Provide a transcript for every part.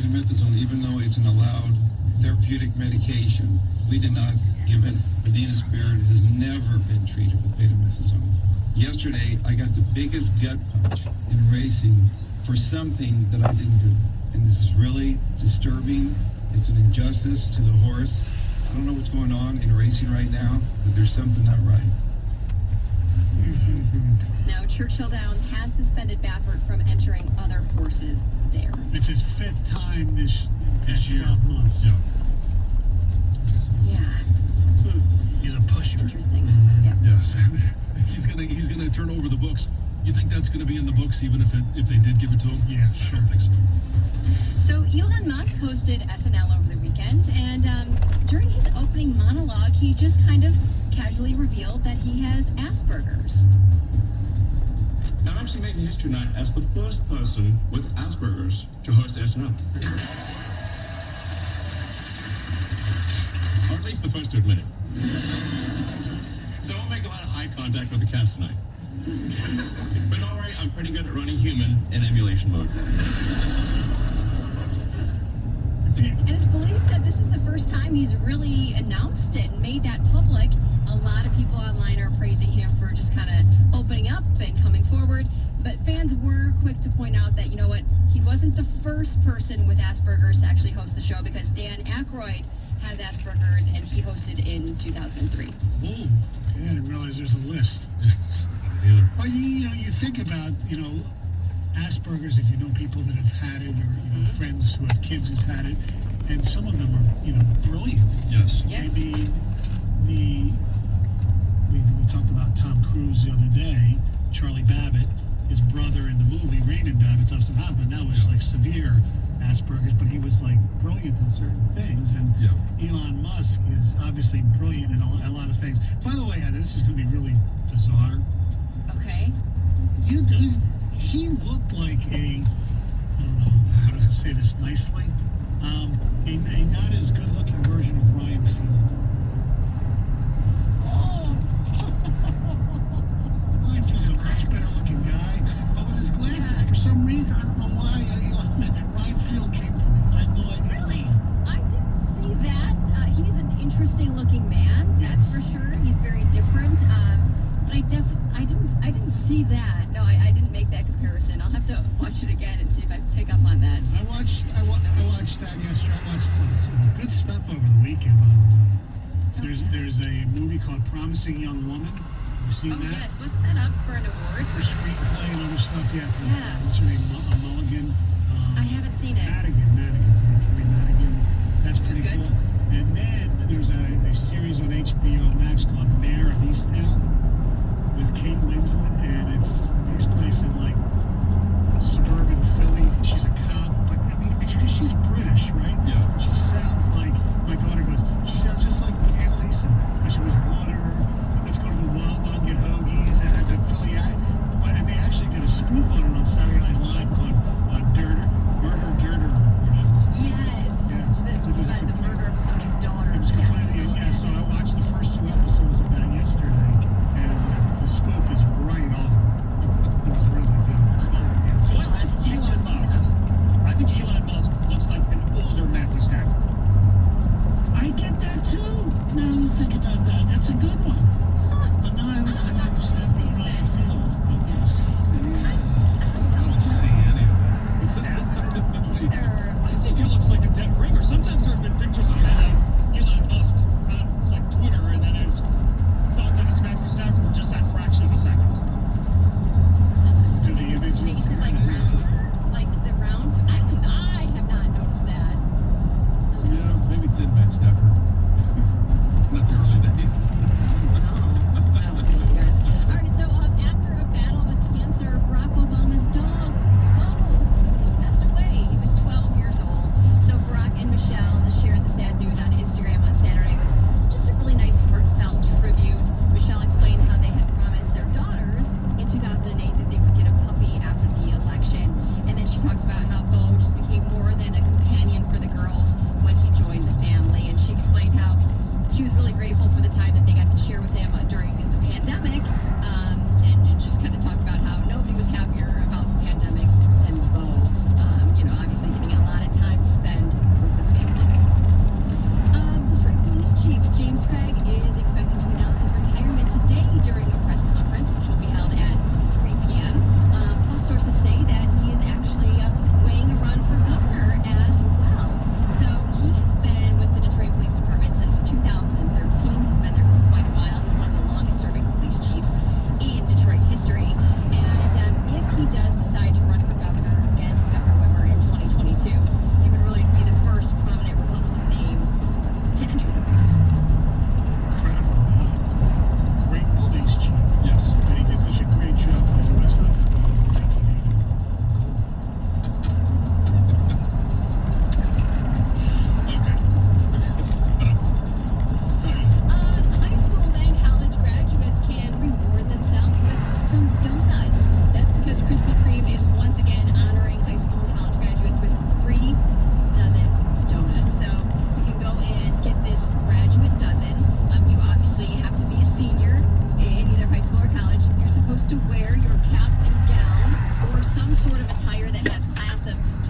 betamethasone, even though it's an allowed therapeutic medication, we did not give it. Medina Spirit has never been treated with betamethasone. Yesterday, I got the biggest gut punch in racing for something that I didn't do. And this is really disturbing. It's an injustice to the horse. I don't know what's going on in racing right now, but there's something not right. Now, Churchill Downs has suspended Baffert from entering other horses there. It's his 5th time this year. 12 months. Yeah. He's a pusher. Interesting. Yep. Yes. he's gonna turn over the books. You think that's gonna be in the books even if they did give it to him? Yeah, sure. I don't think so. So Elon Musk hosted SNL over the weekend, and during his opening monologue, he just kind of casually revealed that he has Asperger's. Now, I'm actually making history tonight as the first person with Asperger's to host SNL. Or at least the first to admit it. So I won't make a lot of eye contact with the cast tonight. But don't worry, I'm pretty good at running human in emulation mode. And it's believed that this is the first time he's really announced it and made that public. A lot of people online are praising him for just kind of opening up and coming forward. But fans were quick to point out that, you know what, he wasn't the first person with Asperger's to actually host the show, because Dan Aykroyd has Asperger's and he hosted in 2003. Oh, okay, I didn't realize there's a list. Yes. Either. Well, you think about, Asperger's, if you know people that have had it, or friends who have kids who's had it, and some of them are, brilliant. Yes. Yes. I mean, we talked about Tom Cruise the other day, Charlie Babbitt, his brother in the movie, Raymond Babbitt doesn't have it. That was like severe Asperger's, but he was like brilliant in certain things. And Elon Musk is obviously brilliant in a lot of things. By the way, Heather, this is going to be really bizarre. Okay. He looked like I don't know how to say this nicely, a not as good looking version of Ryan Field. Ryan Field's a much better looking guy, but with his glasses, for some reason, I don't know why, Ryan Field came to me. I have no idea. Really? I didn't see that. He's an interesting looking man, that's for sure. He's very different. But I didn't see that. No, I didn't make that comparison. I'll have to watch it again and see if I pick up on that. I watched that yesterday. I watched some good stuff over the weekend, by the way. There's a movie called Promising Young Woman. Have you seen that? Yes. Wasn't that up for an award? For screenplay and other stuff, yeah. What's her name? Mulligan. I haven't seen it. Madigan. That's pretty good. cool. And then there's a series on HBO Max called Mayor of Easttown with Kate Winslet, and it takes place in like suburban Philly. She's a cop, but I mean, because she's British, right? Yeah. She sounds like, my daughter goes, she sounds just like Aunt Lisa, because she was water. Let's go to the Wawa and get hoagies and have the Philly act. And they actually did a spoof on it on Saturday Night Live called Murder Dirter or whatever. Yes. The murder of somebody's daughter. It was completely, so I watched the first 2 episodes of that yesterday, and the spoof is right on. It was really good. So I like Elon Musk. I think Elon Musk looks like an older Matthew Stafford. I get that too. Now you think about that. That's a good one. But now I also understand Ryan Field. But yes. I don't see any of that. I think he looks like a Dead Ringer. Sometimes there have been pictures of Elon Musk on like Twitter, and then I thought that it's Matthew Stafford for just that fraction of a second. Do the His images? face is like rounder, like the round. I don't know.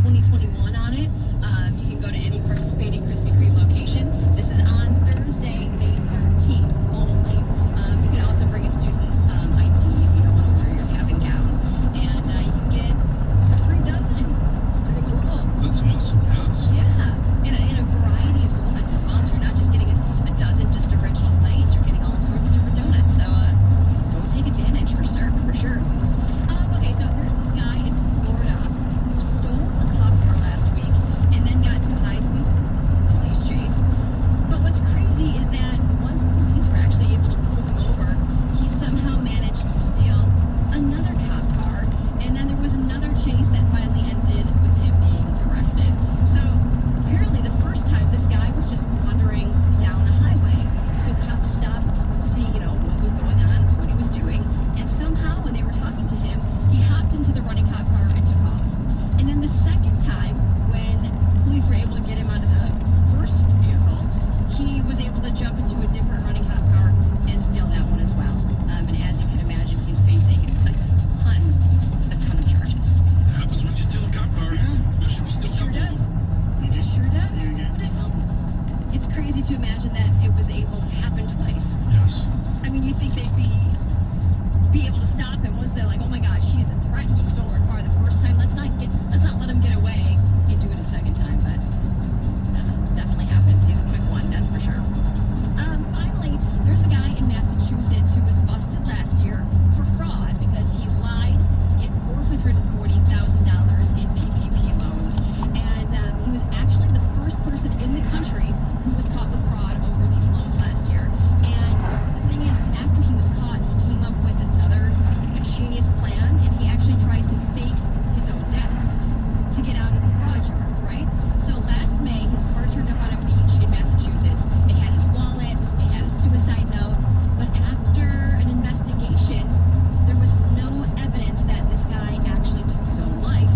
2021 on it. You can go to any participating Krispy Kreme location. This is on Thursday, May 13th only. You can also bring a student ID if you don't want to wear your cap and gown. And you can get a free dozen. Pretty cool. That's awesome. Yes. Yeah. In a variety of donuts as well. So you're not just getting a dozen just original Lay's. You're getting all sorts of different donuts. So go take advantage for sure. Okay, so there's this guy in Florida who stole a cop car last week and then got to a high-speed police chase. But what's crazy is that once police were actually able to pull him over, he somehow managed to steal another cop car, and then there was another chase that finally ended with him being arrested. So apparently the first time this guy was just wandering down a highway. So cops stopped to see, what was going on, what he was doing, and somehow when they were talking to him, he hopped into the running cop car and took off. And then the second time, when police were able to get him out of the first vehicle, he was able to jump into a different running cop car and steal that one as well. And as you can imagine, he's facing a ton of charges. It happens when you steal a cop car. Especially if you steal Sure does. It sure does. You get in trouble. It's crazy to imagine that it was able to happen twice. Yes. I mean, you think they'd be able to stop him once they're like, oh my gosh, he is a threat. He stole our car the first time. Let's not let him get away and do it a second time. But definitely happens. He's a quick one, that's for sure. Finally, there's a guy in Massachusetts who was busted last year for fraud because he lied to get $440,000 in PPP loans, and he was actually the first person in the country who was caught with fraud over these loans last year. And the thing is, after he was caught, he came up with another ingenious plan, and he actually tried to fake his own death to get out of the fraud charge, right? So last May, his car turned up on a beach in Massachusetts. It had his wallet, it had a suicide note, but after an investigation, there was no evidence that this guy actually took his own life.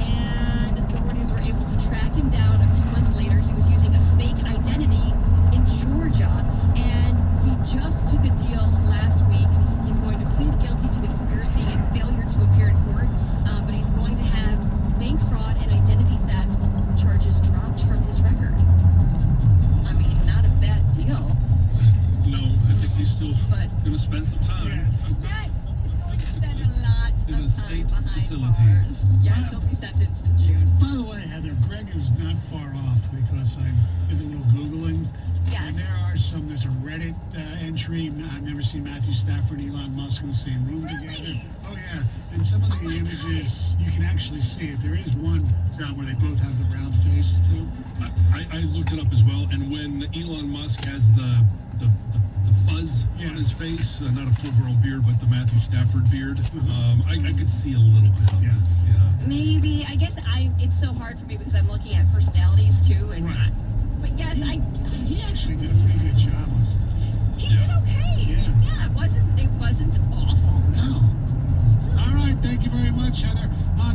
And authorities were able to track him down a few months later. He was using a fake identity in Georgia, and he just took a deal last week. He's going to plead guilty to conspiracy and failure to appear in court, but he's going to have bank fraud and identity theft charges dropped from his record. I mean, not a bad deal. No, I think he's still But- going to spend some time. Yes. Yes, he's going to spend a lot In of a time state behind facility. bars. Yes, he'll be sentenced in June. By the way, Heather, Greg is not far off because I did a little Googling. Yes. And there's a Reddit entry. I've never seen Matthew Stafford and Elon Musk in the same room Really? together. Oh, yeah. And some of the my images, you can actually see it. There is one shot where they both have the round face, too. I looked it up as well, and when Elon Musk has the fuzz Yeah. on his face, not a full-grown beard, but the Matthew Stafford beard, I could see a little bit of Yeah. it. Yeah. Maybe. I guess it's so hard for me because I'm looking at personalities too. And Right. but yes, He actually did a pretty good job on stuff. he did okay. Yeah. It wasn't awful. No. All right, thank you very much, Heather.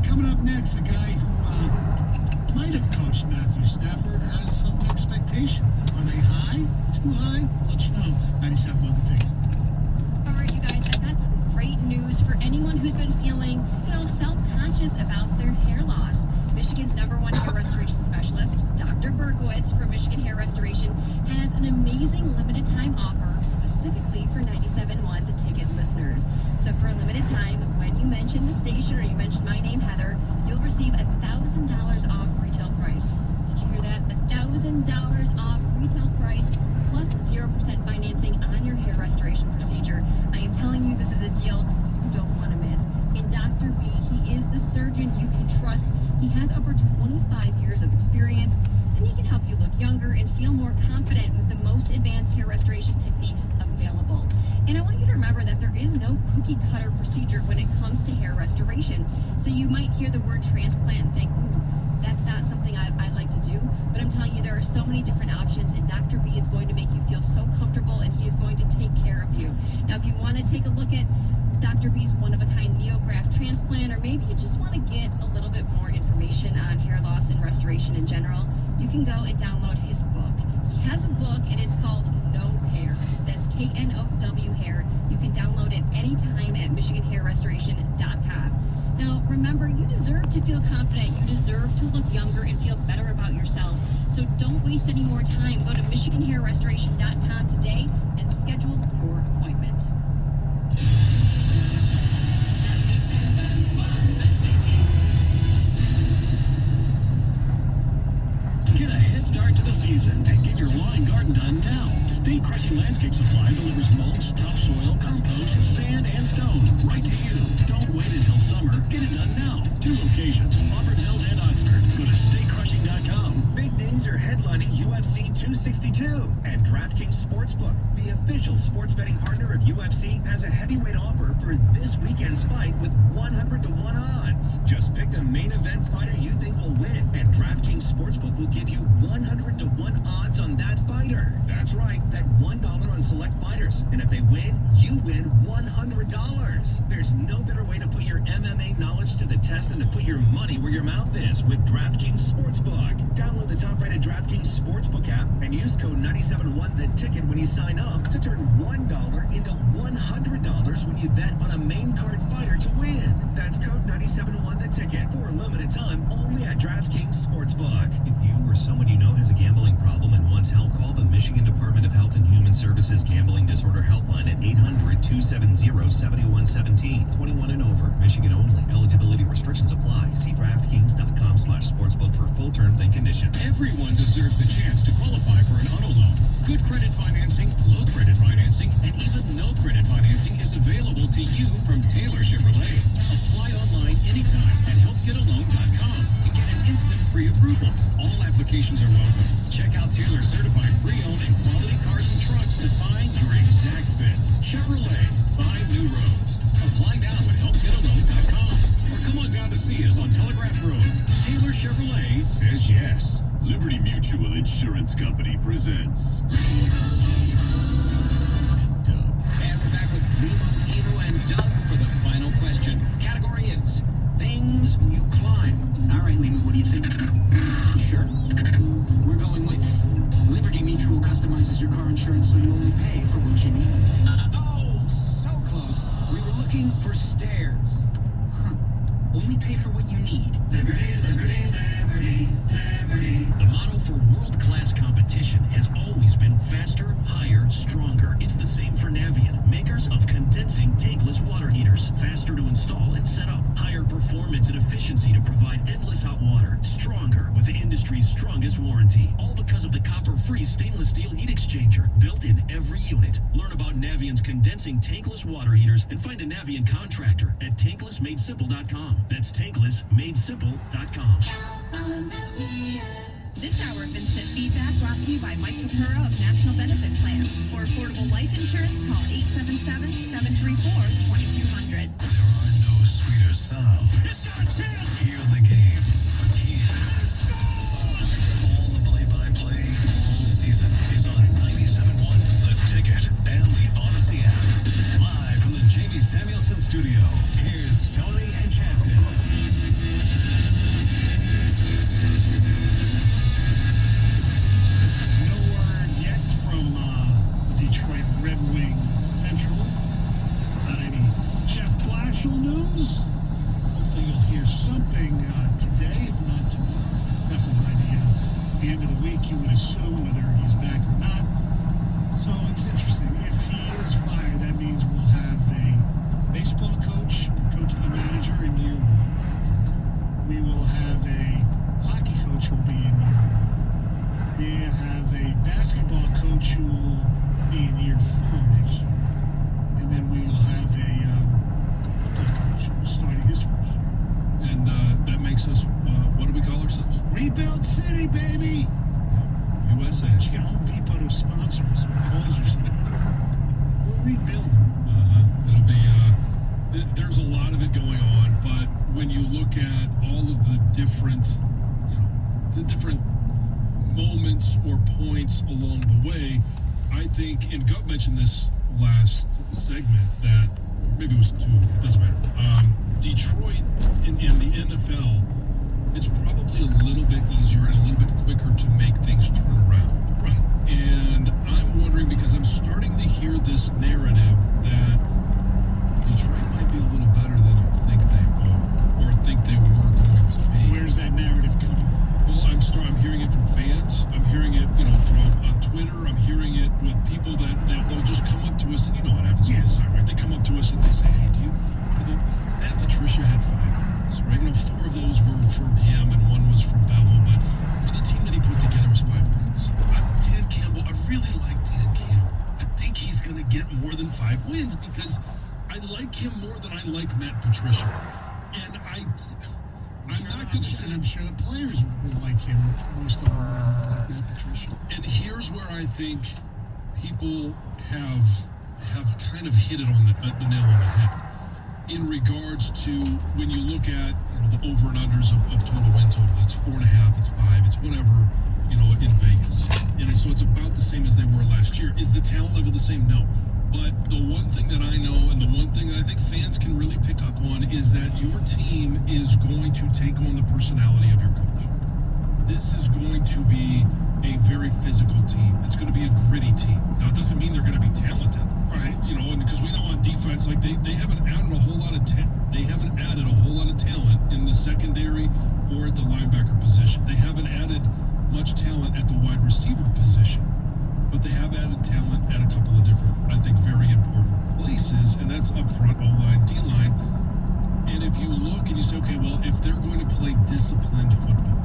Coming up next, a guy who might have coached Matthew Stafford has some expectations. Are they high? Too high? I'll let you know. 97.1 The Ticket. All right, you guys, I've got some great news for anyone who's been feeling, self-conscious about their hair loss. Michigan's #1 hair restoration specialist, Dr. Berkowitz from Michigan Hair Restoration, has an amazing limited time offer specifically for 97.1 The Ticket listeners. So for a limited time, when you mention the station or you mention my name, Heather, you'll receive $1,000 off retail price. Did you hear that? $1,000 off retail price plus 0% financing on your hair restoration procedure. I am telling you, this is a deal you don't want to miss. And Dr. B, he is the surgeon you can trust. He has over 25 years of experience, and he can help you look younger and feel more confident with the most advanced hair restoration techniques available. And I want you to remember that there is no cookie cutter procedure when it comes to hair restoration. So you might hear the word transplant and think, ooh, that's not something I'd like to do. But I'm telling you, there are so many different options, and Dr. B is going to make you feel so comfortable, and he is going to take care of you. Now, if you want to take a look at Dr. B's one-of-a-kind neograft transplant, or maybe you just want to get a little bit more information on hair loss and restoration in general, you can go and download his book. He has a book, and it's called No Hair. That's KNOW Hair. You can download it anytime at MichiganHairRestoration.com. Now, remember, you deserve to feel confident. You deserve to look younger and feel better about yourself. So don't waste any more time. Go to MichiganHairRestoration.com today and schedule your appointment. Get a head start to the season and get your lawn and garden done now. State Crushing Landscape Supply delivers mulch, topsoil, compost, sand, and stone right to you. Don't wait until summer. Get it done now. 2 locations, Auburn Hills and Oxford. Go to statecrushing.com. Big names are headlining UFC 262, and DraftKings Sportsbook, the official sports betting partner of UFC, has a heavyweight offer for this weekend's fight with 100-to-1 odds. Just pick the main event fighter you think will win, and DraftKings Sportsbook will give you 100-to-1 odds on that fighter. That's right, bet $1 on select fighters, and if they win, you win $100. There's no better way to put your MMA knowledge to the test than to put your money where your mouth is with DraftKings Sportsbook. Download the top-rated DraftKings Sportsbook app and use code 971THETICKET when you sign up to turn $1 into $100 when you bet on a main card fighter to win. That's code 971THETICKET for a limited time only at DraftKings Sportsbook. If you or someone you know has a gambling problem and wants help, call the Michigan Department of Health and Human Services Gambling Disorder Helpline at 800-270-7117. 21 and over. Michigan only. Eligibility restrictions apply. See DraftKings.com/sportsbook for full terms and conditions. Everyone deserves the chance to qualify for an auto loan. Good credit financing, low credit financing, and even no credit financing is available to you from Taylor Chevrolet. Apply online anytime at helpgetalone.com and get an instant pre-approval. All applications are welcome. Check out Taylor's certified pre-owned and quality cars and trucks to find your exact fit. Chevrolet, 5 new roads. Apply now at helpgetalone.com or come on down to see us on Telegraph Road. Taylor Chevrolet says yes. Liberty Mutual Insurance Company presents. And we're back with Limo, Eno, and Doug for the final question. Category is things you climb. All right, Limo, what do you think? Sure. We're going with Liberty Mutual customizes your car insurance so you only pay for what you need. Oh, so close. We were looking for stairs. Huh. Only pay for what you need. Liberty, Liberty, Liberty, Liberty. The motto for world-class competition has always been faster, higher, stronger. It's the same for Navien, makers of condensing tankless water heaters. Faster to install and set up. Higher performance and efficiency to provide endless hot water. Stronger with the industry's strongest warranty. All because of the copper-free stainless steel heat exchanger built in every unit. Learn about Navien's condensing tankless water heaters and find a Navien contractor at tanklessmadesimple.com. That's tanklessmadesimple.com. This hour of Instant Feedback brought to you by Mike Tapura of National Benefit Plans. For affordable life insurance, call 877-734-2200. There are no sweeter sounds. Hear the game. All the play-by-play all season is on 97.1 The Ticket and the Odyssey app. Live from the J.B. Samuelson studio, here's Tony and Jansen. No word yet from the Detroit Red Wings Central about any Jeff Blashill news. Hopefully you'll hear something today, if not tomorrow. Definitely by the end of the week, you would assume whether he's back or not. So it's interesting. If he is fired, that means we'll have a baseball coach, a manager in year 1. We will have a hockey coach who will be in year 1. We have a basketball coach who will be in year 4 next year. And then we will have a football coach who's starting his first year. And that makes us, what do we call ourselves? Rebuild City, baby! USA. Should get Home Depot to sponsor us with clothes or something. We'll rebuild. It'll be, there's a lot of it going on, but when you look at all of the different, the different moments or points along the way, I think, and Gov mentioned this last segment, that maybe it was 2, it doesn't matter. Detroit in the NFL, it's probably a little bit easier and a little bit quicker to make things turn around. Right. And I'm wondering, because I'm starting to hear this narrative that Detroit might be a little better than you think they are, or think they were going to be. Where's that narrative coming from? Well, I'm hearing it from fans. I'm hearing it, from on Twitter. I'm hearing it with people that they'll just come up to us, and you know what happens all the time, right? They come up to us and they say, "Hey, do you?" Matt Patricia had 5 wins, right? 4 of those were from him, and 1 was from Bevel. But for the team that he put together, was 5 wins. Dan Campbell, I really like Dan Campbell. I think he's going to get more than 5 wins because I like him more than I like Matt Patricia, and I'm not going to say. I'm sure the players will like him. Most of them will like Matt Patricia. And here's where I think people have kind of hit it on the nail on the head in regards to when you look at the over and unders of total win total. It's 4.5, it's 5, it's whatever in Vegas, and so it's about the same as they were last year. Is the talent level the same? No. But the one thing that I know, and the one thing that I think fans can really pick up on, is that your team is going to take on the personality of your coach. This is going to be a very physical team. It's going to be a gritty team. Now, it doesn't mean they're going to be talented, right? And because we know on defense, like they haven't added a whole lot of talent in the secondary or at the linebacker position. They haven't added much talent at the wide receiver position. But they have added talent at a couple of different, I think, very important places, and that's up front, O-line, D-line. And if you look and you say, okay, well, if they're going to play disciplined football,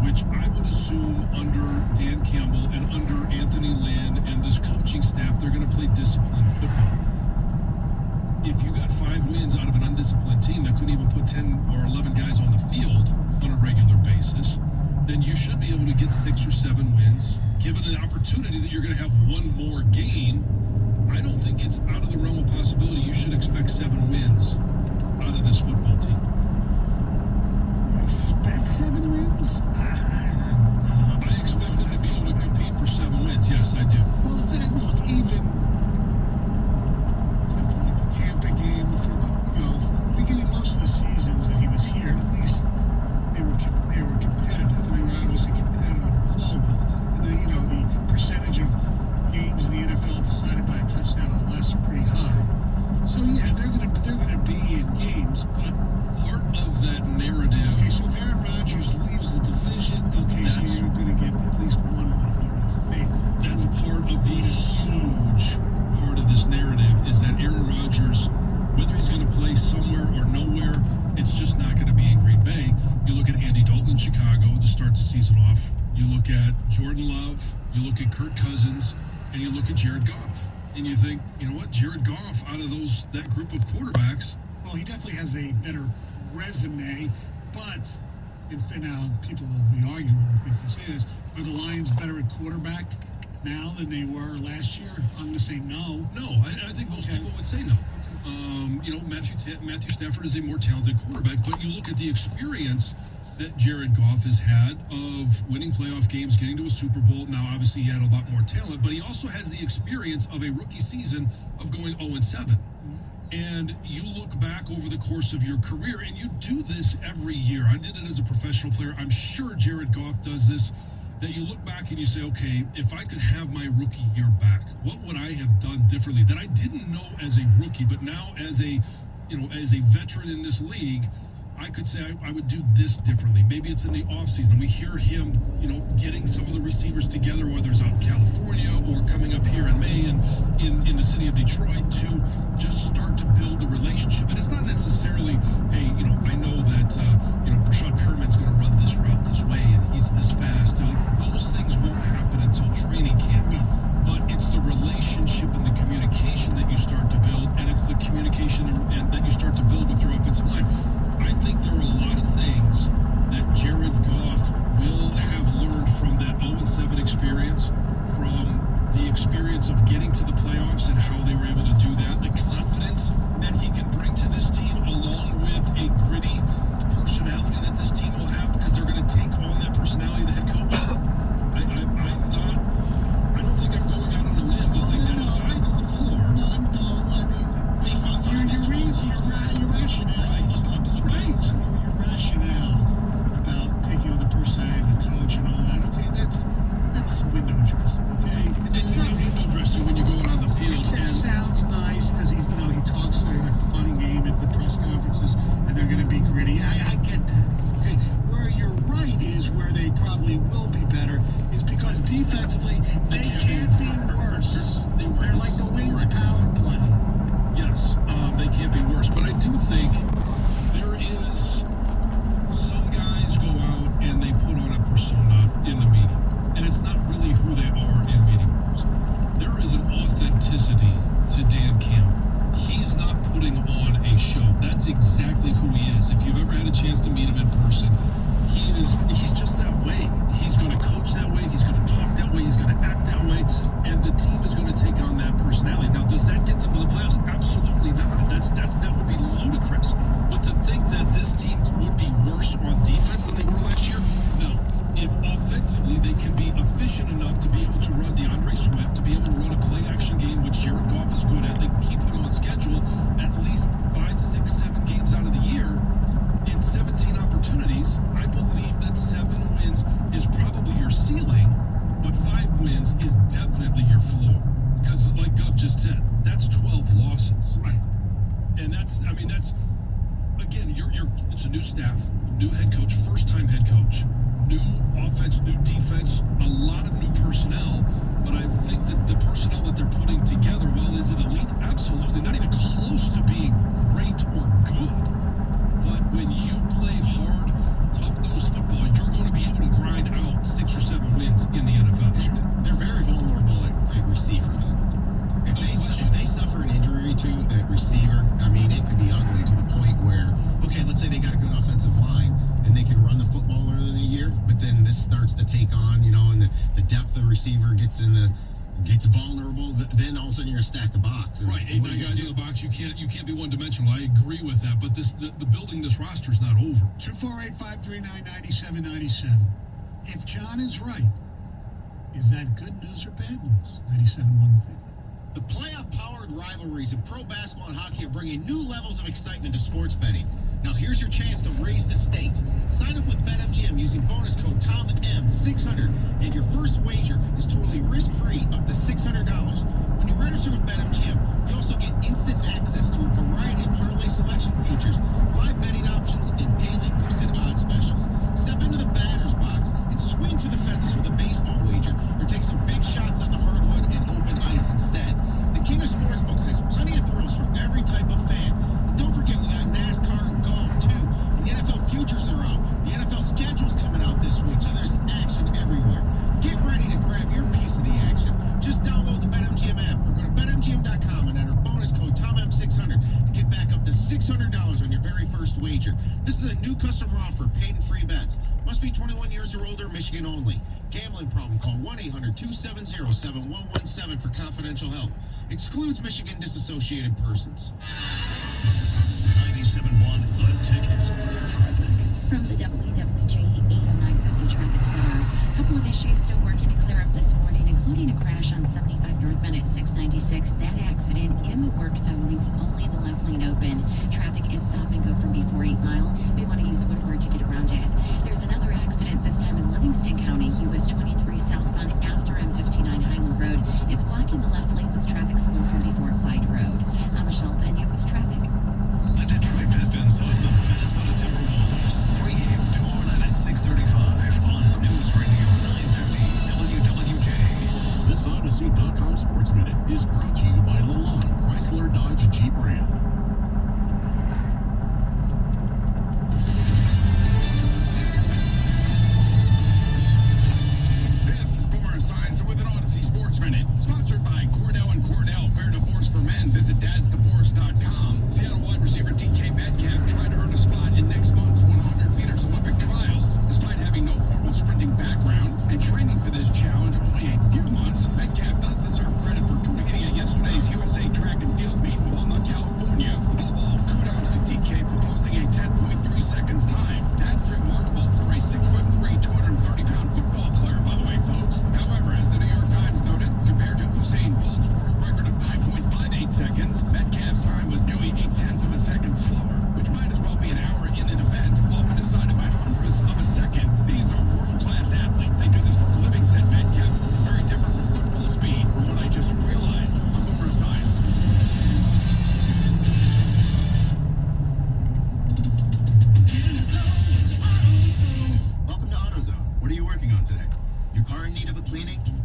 which I would assume under Dan Campbell and under Anthony Lynn and this coaching staff, they're going to play disciplined football. If you got 5 wins out of an undisciplined team that couldn't even put 10 or 11 guys on the field on a regular basis, then you should be able to get 6 or 7 wins. Given an opportunity that you're going to have 1 more game, I don't think it's out of the realm of possibility you should expect 7 wins out of this football team. You expect 7 wins? I expect them to be able to compete for 7 wins. Yes, I do. Well, then, look, even except for like the Tampa game, from beginning most of the seasons that he was here, at least they were competitive, and they were obviously competitive under Caldwell. And then, the percentage of games in the NFL decided by a touchdown or less are pretty high. So yeah, they're gonna be in games, but part of that narrative. Okay, so if Aaron Rodgers leaves the division, so you're gonna get at least 1 win. You're gonna think that's part of the huge part of this narrative is that Aaron Rodgers, whether he's going to play somewhere or nowhere, it's just not going to be in Green Bay. You look at Andy Dalton in Chicago to start the season off. You look at Jordan Love. You look at Kirk Cousins, and you look at Jared Goff, and you think, you know what, Jared Goff out of that group of quarterbacks. Well, he definitely has a better resume, but now people will be arguing with me if I say this. Are the Lions better at quarterback now than they were last year? I'm going to say no. No, I think most people would say no. Matthew Stafford is a more talented quarterback, but you look at the experience that Jared Goff has had of winning playoff games, getting to a Super Bowl. Now, obviously, he had a lot more talent, but he also has the experience of a rookie season of going 0-7. And you look back over the course of your career, and you do this every year. I did it as a professional player. I'm sure Jared Goff does this. That you look back and you say, okay, if I could have my rookie year back, what would I have done differently that I didn't know as a rookie, but now as a veteran in this league, I could say I would do this differently. Maybe it's in the offseason. We hear him, getting some of the receivers together, whether it's out in California or coming up here in May and in the city of Detroit to just start to build the relationship. And it's not necessarily, hey, I know that, Brashad Perriman's going to run this route this way and he's this fast. Those things won't happen until training camp. But it's the relationship and the communication that you start to build, and it's the communication and that you start to build with your offensive line. I think there are a lot of things that Jared Goff will have learned from that 0-7 experience, from the experience of getting to the playoffs and how they were able to do that, the confidence that he can bring to this team, along with a gritty personality that this team will have, because they're going to take on that personality of the head coach. I don't think I'm going out on a limb to think that if 5 is the floor. Your rationale. Right. Your rationale about taking on the personality of the coach and all that. Okay, that's window dressing. Okay, It's not window dressing when you go out on the field. It sounds nice because where they probably will be better is because defensively they can't be worse. They're like the Wings power play. Yes, they can't be worse. But I do think there is some guys go out and they put on a persona in the meeting. And it's not really who they are in meeting rooms. There is an authenticity to Dan Campbell. He's not putting on a show. That's exactly who he is. If you've ever had a chance to meet him in person, he's just that way. He's going to coach that way. He's going to talk that way. He's going to act that way. And the team is going to take on that personality. Now, does that get them to the playoffs? Absolutely not. That would be ludicrous. But to think that this team would be worse on defense than they were last year? No. If offensively they can be efficient enough to be able to run DeAndre Swift, to be able to run a play-action game, which Jared Goff is good at, they can keep him on schedule at least 5, 6, 7 games out of the year in 17 opportunities. I believe that 7 wins is probably your ceiling, but 5 wins is definitely your floor. Because like Gov just said, that's 12 losses. Right. And that's again, it's a new staff, new head coach, first-time head coach. New offense, new defense, a lot of new personnel, but I think that the personnel that they're putting together, well, is it elite? Absolutely. Not even close to being great or good. But when you play hard, tough-nosed football, you're going to be able to grind out 6 or 7 wins in the NFL. They're very vulnerable at receiver, though. If they suffer an injury to a receiver, I mean, it could be ugly to the point where, okay, let's say they got a good offensive line and they can run the football early in the year, but then this starts to take on, and the depth of the receiver gets vulnerable. Then all of a sudden you're going to stack the box. Right, 8 guys in the box. You can't be one-dimensional. I agree with that, but the building this roster is not over. 248-539-9797. If John is right, is that good news or bad news? 97-1 the ticket. The playoff-powered rivalries of pro basketball and hockey are bringing new levels of excitement to sports betting. Now here's your chance to raise the stakes. Sign up with BetMGM using bonus code TOM600, and your first wager is totally risk-free up to $600. When you register with BetMGM, you also get instant access to a variety of parlay selection features, live betting options, and daily boosted odds specials. Step into the batter's box and swing for the fences with a baseball wager, or take some big shots on the hardwood and open ice instead. The King of Sportsbooks has plenty of thrills for every type of fan. And don't forget, we got NASCAR and golf too. And the NFL futures are out. The NFL schedule's coming out this week, so there's action everywhere. Get ready to grab your piece of the action. Just download the BetMGM app or go to BetMGM.com and enter bonus code TOM600 to get back up to $600 on your very first wager. This is a new customer offer, paid and free bets. Must be 21 years or older, Michigan only. Gambling problem, call 1-800-270-7117 for confidential help. Excludes Michigan disassociated persons. 97.1 The Ticket. Traffic. From the WWJ AM 950 Traffic Center, a couple of issues still working to clear up this morning, including a crash on 75 northbound at 696. That accident in the work zone leaves only the left lane open. Traffic is stop and go from before 8 Mile. We want to use Woodward to get around it. There's another accident, this time in Livingston County, US 23 southbound after M59 Highland Road. It's blocking the left lane with traffic slow from before Clyde Road. I'm Michelle Pena with traffic. The Detroit Pistons host the Minnesota Timberwolves. Pre-game tomorrow night at 6:35 on News Radio 950 WWJ. This Odyssey.com Sports Minute is brought to you by Lalonde Chrysler Dodge Jeep Ram. This is Boomer Esiason with an Odyssey Sports Minute, sponsored by Cordell & Cordell. Fair Divorce for Men. Visit dadsdivorce.com. Seattle wide receiver DK Metcalf tried to earn a spot in next month's 100 meters Olympic trials. Despite having no formal sprinting background and training for this challenge only a few months, Metcalf does deserve credit for competing at yesterday's USA Track and Field meet in Walnut, California. Above all, kudos to DK for posting a 10.3 seconds time. That's remarkable for a 6'3", 230-pound football player, by the way, folks. However, as the New York Times noted, compared to Usain Bolt's world record of 9.58 seconds, Metcalf's time was nearly 0.8 of a second slower, which might as well be an hour in an event, often decided by hundredths of a second. These are world-class athletes. They do this for a living, said Metcalf.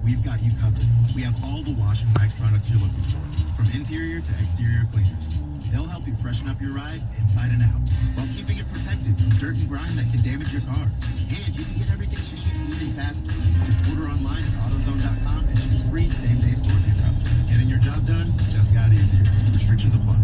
we've got you covered. We have all the wash and wax products you're looking for, from interior to exterior cleaners. They'll help you freshen up your ride inside and out, while keeping it protected from dirt and grime that can damage your car. And you can get everything you need even faster. Just order online at AutoZone.com and choose free same-day store pickup. Getting your job done just got easier. Restrictions apply.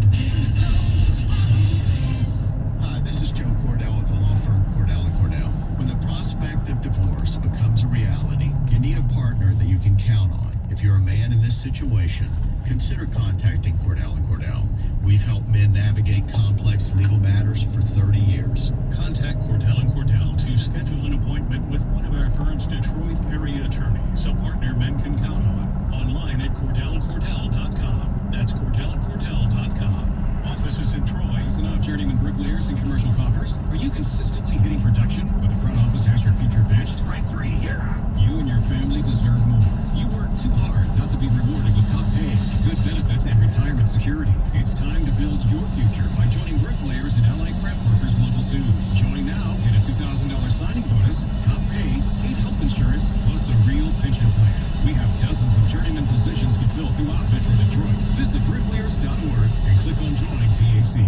Hi, this is Joe Cordell with the law firm Cordell & Cordell. When the prospect of divorce becomes a reality, you need a partner that you can count on. If you're a man in this situation, consider contacting Cordell & Cordell. We've helped men navigate complex legal matters for 30 years. Contact Cordell & Cordell to schedule an appointment with one of our firm's Detroit area attorneys, a partner men can count on. Online at CordellCordell.com. That's CordellCordell.com. Offices in Troy. Listen up, journeyman bricklayers and commercial caulkers. Are you consistently hitting production, but the front office has your future benched? Strike three, you're out. You and your family deserve more. You work too hard not to be rewarded with top pay, good benefits, and retirement security. It's time to build your future by joining bricklayers and Allied Craft Workers Level 2. Join now, get a $2,000 signing bonus, top pay, paid health insurance, plus a real pension plan. We have dozens of journeyman positions to fill throughout Metro Detroit. Visit bricklayers.org and click on Join PAC.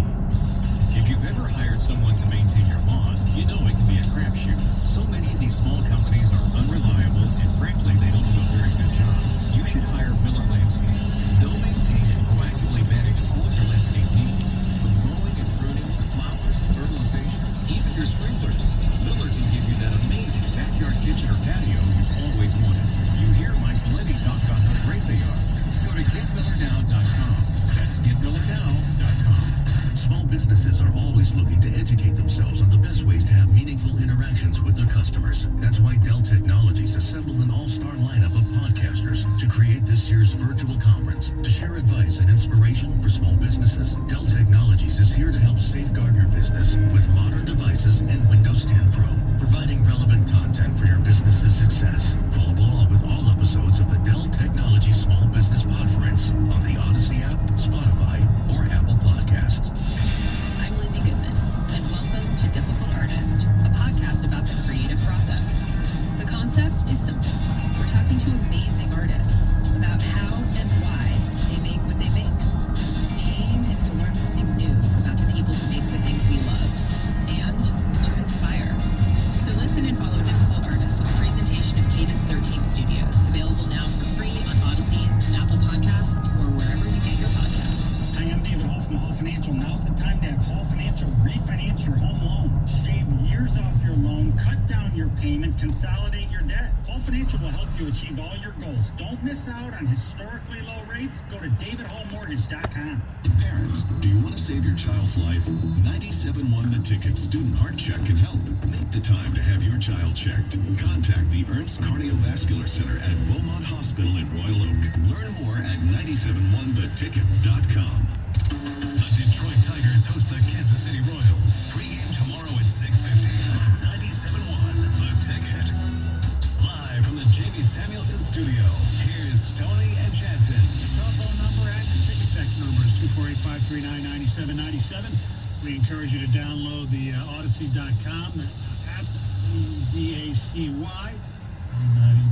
If you've ever hired someone to maintain your lawn, you know it can be a crapshoot. So many of these small companies are unreliable, and frankly, they don't do a very good job. You should hire Miller Landscape. They'll maintain and proactively manage all of your landscape needs, from mowing and pruning to flowers, fertilization, even your sprinklers. Miller can give you that amazing backyard kitchen or patio you've always wanted. You hear Mike Valenti talk about how great they are. Go to GetMillerNow.com. That's GetMillerNow.com. Small businesses are always looking to educate themselves on the best ways to have meaningful interactions with their customers. That's why Dell Technologies assembled an all-star lineup of podcasters to create this year's virtual conference. To share advice and inspiration for small businesses, Dell Technologies is here to help safeguard your business with modern devices and Windows 10 Pro, providing relevant content for your business's success. Follow along with all episodes of the Dell Technologies Small Business Podference on the Odyssey app, Spotify, or Apple Podcasts. I'm Lizzie Goodman, and welcome to Difficult Artist, a podcast about the creative process. The concept is simple. We're talking to amazing artists about how and why they make what they make. The aim is to learn something new about the people who make the things we love and to inspire. So listen and follow Difficult Artist, a presentation of Cadence 13 Studios, available now for free on Odyssey, Apple Podcasts, or wherever you get your podcasts. Hi, I'm David Hall from Hall Financial. Now's the time to have Hall Financial refinance your home loan. Shave years off your loan, cut down your payment, consolidate your debt. Hall Financial will help you achieve all your goals. Don't miss out on historically low rates. Go to DavidHallMortgage.com. Parents, do you want to save your child's life? 97.1 The Ticket Student Heart Check can help. Make the time to have your child checked. Contact the Ernst Cardiovascular Center at Beaumont Hospital in Royal Oak. Learn more at 971theticket.com. The Detroit Tigers host the Kansas City Royals. Pre-game tomorrow at 6:50 on 97.1 The Ticket. Live from the Jamie Samuelson Studio, here's Tony and Jansen. Telephone number and your ticket text number is 248-539-9797. We encourage you to download the Odyssey.com app, DACY, and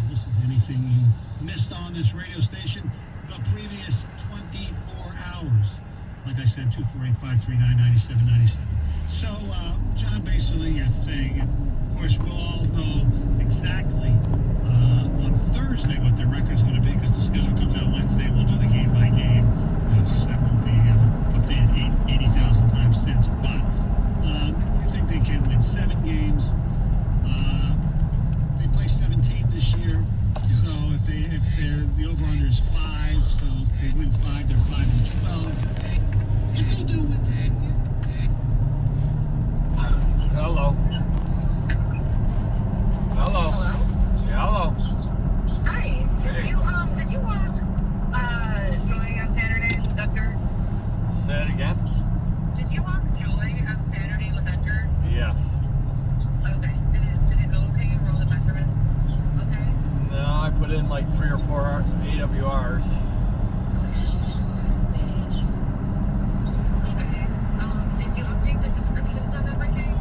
listen to anything you missed on this radio station the previous 24 hours. Like I said, 248-539-9797. So, John, basically your thing, and of course we'll all know exactly on Thursday what their record's going to be, because the schedule comes out Wednesday. We'll do the game by game. That won't be updated 80,000 times since. But you think they can win 7 games? They play 17 this year. Yes. So if they're the over/under is 5, so if they win 5, they're 5-12. If they do win, hello. Hello. Hello? Yeah, hello. Hi. Did you walk Joy on Saturday with Edgar? Say it again. Did you walk Joy on Saturday with Edgar? Yes. Okay. Did it go okay? You roll the measurements? Okay. No, I put in like 3 or 4 AWRs. Okay. Did you update the descriptions on everything?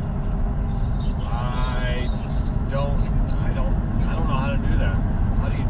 I don't know how to do that. How do you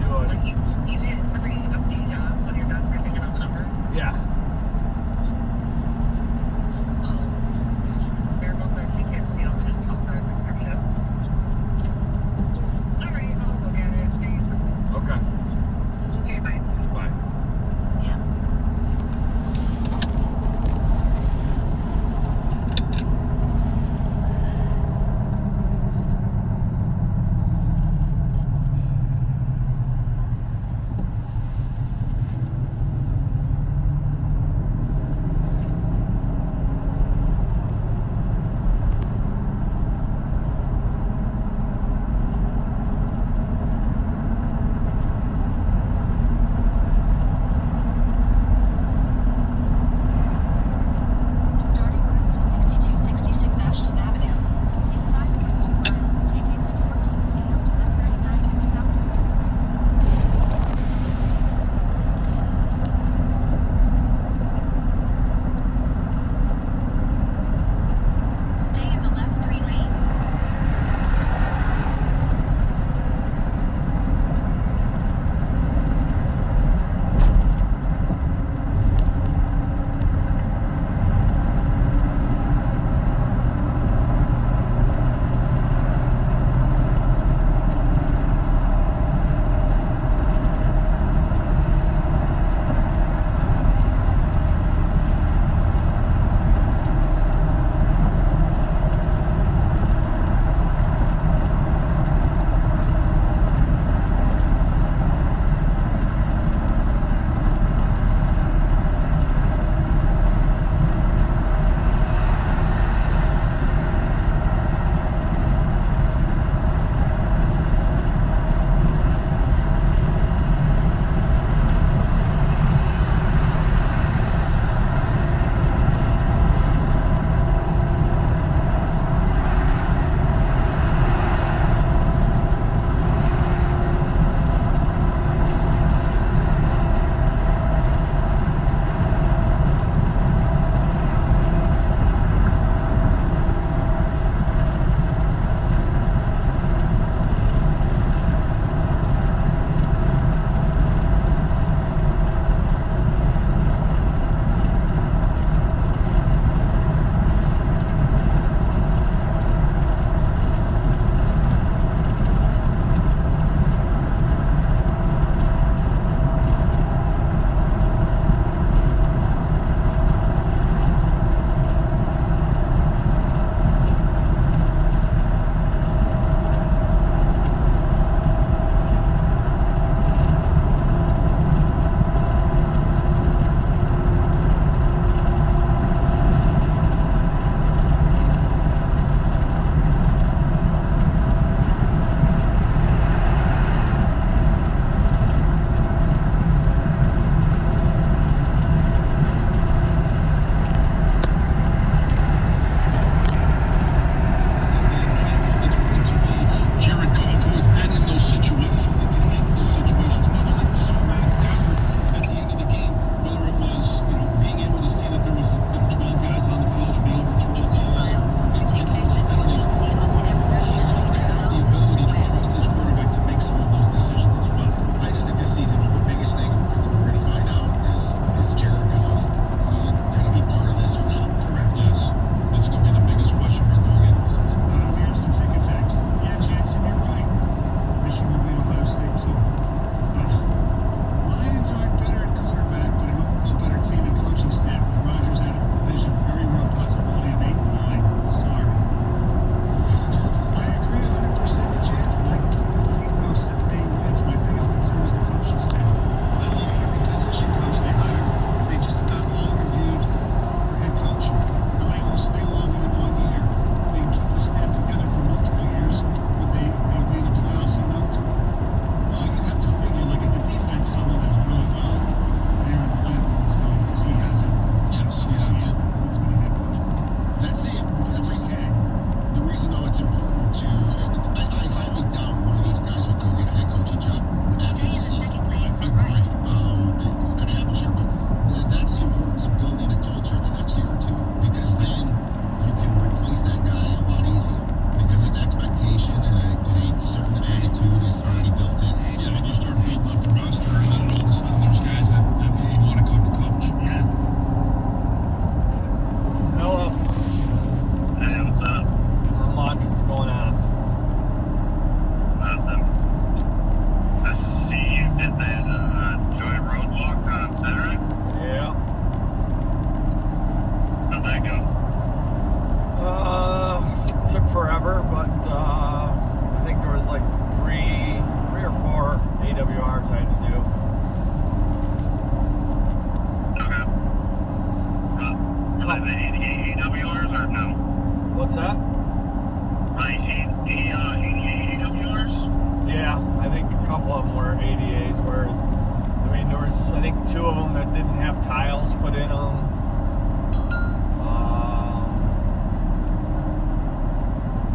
ADAs where, I mean, there was, I think, 2 of them that didn't have tiles put in them.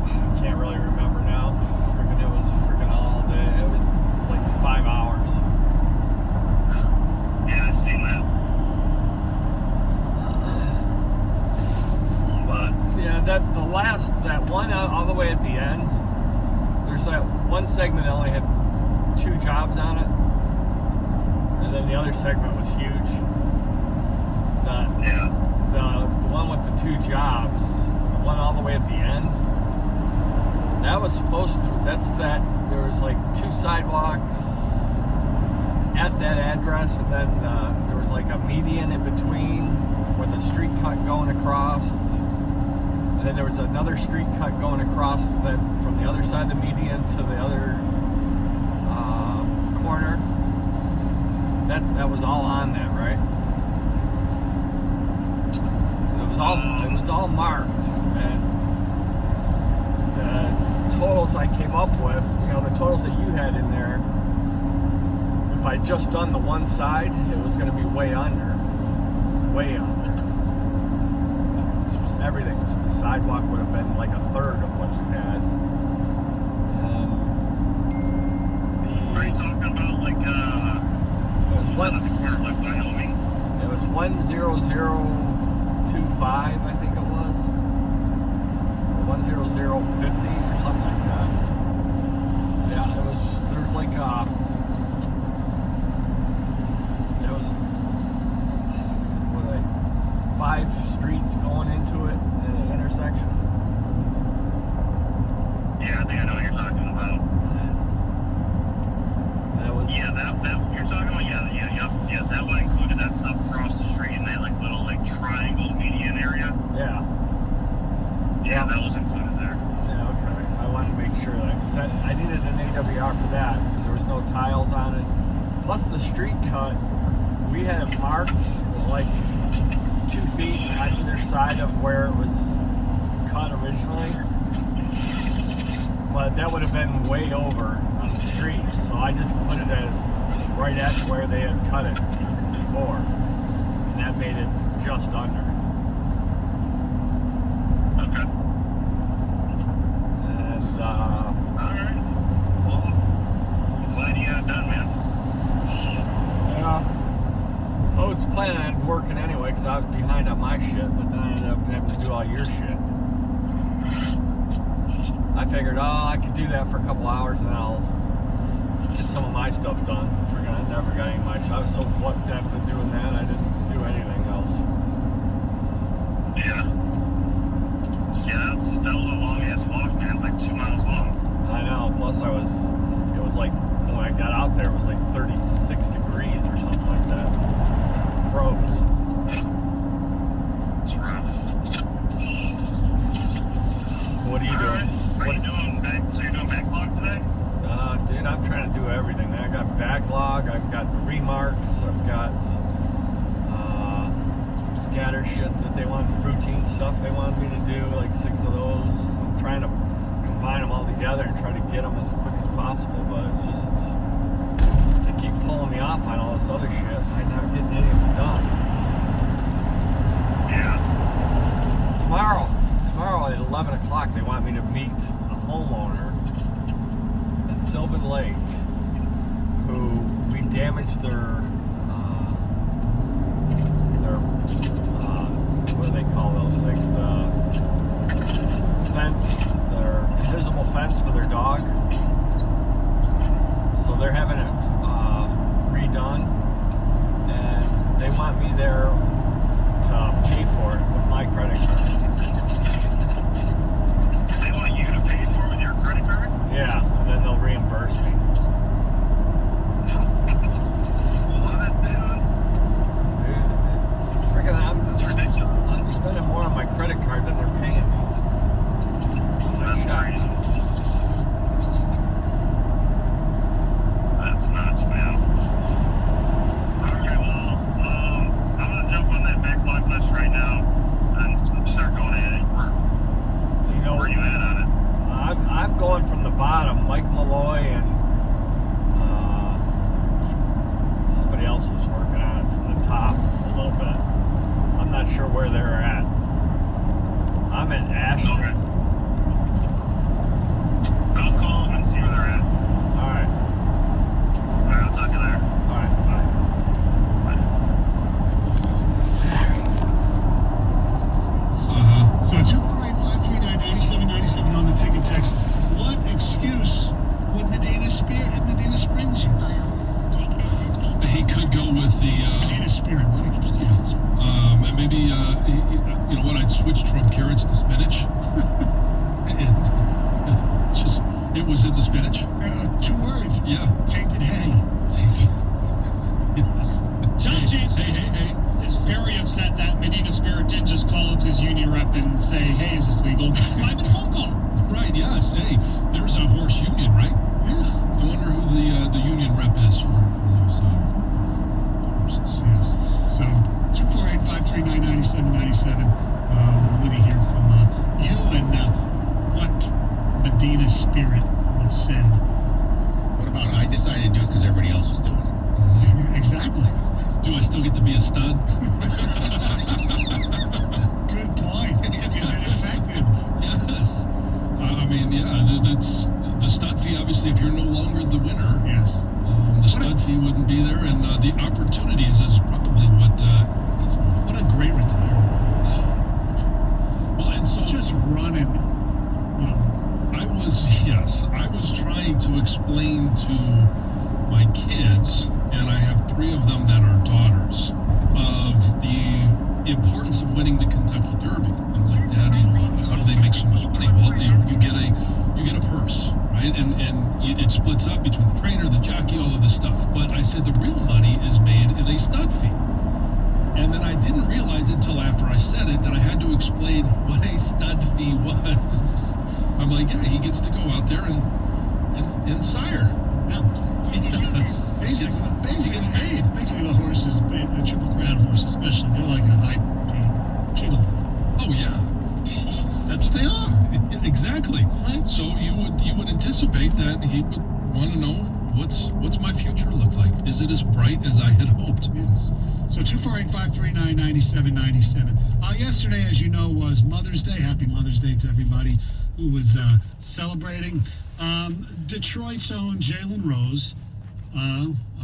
I can't really remember now. It was freaking all day. It was like 5 hours. Yeah, I've seen that. But yeah, that one all the way at the end. There's that one segment that only had 2 jobs on it, and then the other segment was huge. The one with the 2 jobs, the one all the way at the end. That was supposed to. There was like 2 sidewalks at that address, and then there was like a median in between with a street cut going across. And then there was another street cut going across that from the other side of the median to the other corner. That was all on that, right? It was all marked, and the totals I came up with, the totals that you had in there, if I just done the one side, it was going to be way under. Everything, the sidewalk would have been like a third of what you had. And Are you talking about like it was the corner like Wyoming? It was 10025, I think it was. 10050 or something like that. Yeah, there's like there was 5 streets going into it at an intersection. Yeah, I think I know what you're talking about. That was that you're talking about. Yeah. That one included that stuff across the street in that like little like triangle median area. Yeah, that was included there. Yeah, okay. I wanted to make sure that because I needed an AWR for that because there was no tiles on it. Plus the street cut, we had it marked like 2 feet on either side of where it was cut originally, but that would have been way over on the street, so I just put it as right at where they had cut it before, and that made it just under. Okay. And alright. Well, I'm glad you got it done, man. Yeah. I was planning on working anyway because I was behind on my shit, but then I ended up having to do all your shit. I figured, I could do that for a couple hours and then I'll get some of my stuff done. I never got any of my shit. I was so whooped after doing that, I didn't do anything else. Yeah, that was a long ass walk, man. It's like 2 miles long. I know. Plus, it was like when I got out there, it was like 36 degrees or something like that. Froze. It's rough. What are you doing? What are you doing? So you're doing backlog today? Dude, I'm trying to do everything, man. I got backlog, I've got the remarks, I've got some scatter shit that they want, routine stuff they wanted me to do, like 6 of those. I'm trying to combine them all together and try to get them as quick as possible, but it's just, they keep pulling me off on all this other shit. I'm not getting any of them done. Yeah. Tomorrow at 11 o'clock, they want me to meet a homeowner in Sylvan Lake who we damaged their what do they call those things? Fence, their invisible fence for their dog. So they're having it redone, and they want me there to pay for it with my credit card. They want you to pay for it with your credit card? Yeah, and then they'll reimburse me. What, dude? Dude, freaking, I'm spending more on my credit card than they're paying me. That's crazy. That's nuts, man. Alright, well, I'm gonna jump on that backlog list right now and start going at it. Where are you at on it? I'm going from the bottom. Mike Malloy and week. Oh, 5-minute phone call. Right, yes. Hey, there's a horse union, right? Yeah. I wonder who the union rep is for those horses. Yes. So 248-539-9797. We want to hear from you and what Medina Spirit would have said. What about I decided to do it because everybody else was doing it? Exactly. Do I still get to be a stud? Good point. Is it effective? Yes. I mean, yeah, that's the stud fee. Obviously, if you're no longer the winner, Yes. the stud fee wouldn't be there, and the opportunities is probably what he's going What a great retirement. Well, and so Just running, you know. I was trying to explain to my kids, and I have 3 of them that are daughters, of the importance of winning the Kentucky Derby. And like, Dad, how do they make so much money? Well, you get a purse, right? And it splits up between the trainer, the jockey, all of this stuff. But I said the real money is made in a stud fee. And then I didn't realize until after I said it that I had to explain what a stud fee was. I'm like, yeah, he gets to go out there and sire. Mount. Yes. He gets paid. Basically, the horses, the Triple Crown horse especially, they're like a high-paid gigolo. Oh yeah. That's what they are. Exactly. Right. So you would anticipate that he would want to know what's my future look like? Is it as bright as I had hoped? Yes. So 248-539-9797. Yesterday, as you know, was Mother's Day. Happy Mother's Day to everybody who was celebrating. Detroit's own Jalen Rose,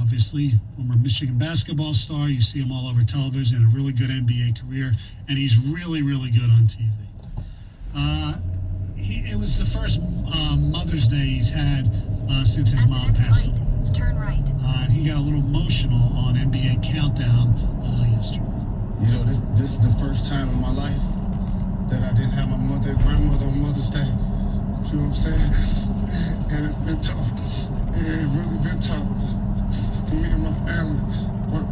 obviously former Michigan basketball star. You see him all over television, a really good NBA career, and he's really, really good on TV. It was the first Mother's Day he's had since his mom passed away. Turn right. And he got a little emotional on NBA Countdown yesterday. You know, this is the first time in my life that I didn't have my mother and grandmother on Mother's Day. You know what I'm saying? And it's been tough. It's really been tough for me and my family. But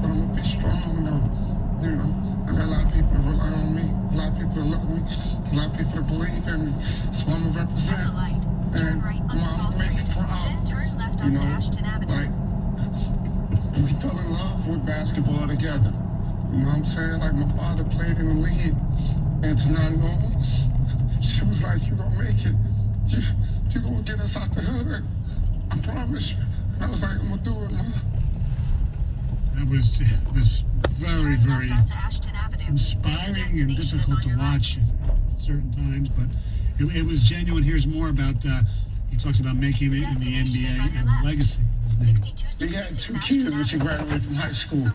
I'm gonna be strong though. You know, I got a lot of people that rely on me, a lot of people that love me, a lot of people that believe in me. So I'm gonna represent. And Mom, make me proud. You know, like we fell in love with basketball together. You know what I'm saying? Like my father played in the league, and to not know him, she was like, "You gonna make it? You gonna get us out the hood? I promise you." And I was like, "I'm gonna do it, Mom." It was very, very inspiring and difficult to watch at certain times, but it was genuine. Here's more about. He talks about making it in the NBA and the legacy of his name. She had 2 kids when she graduated from high school.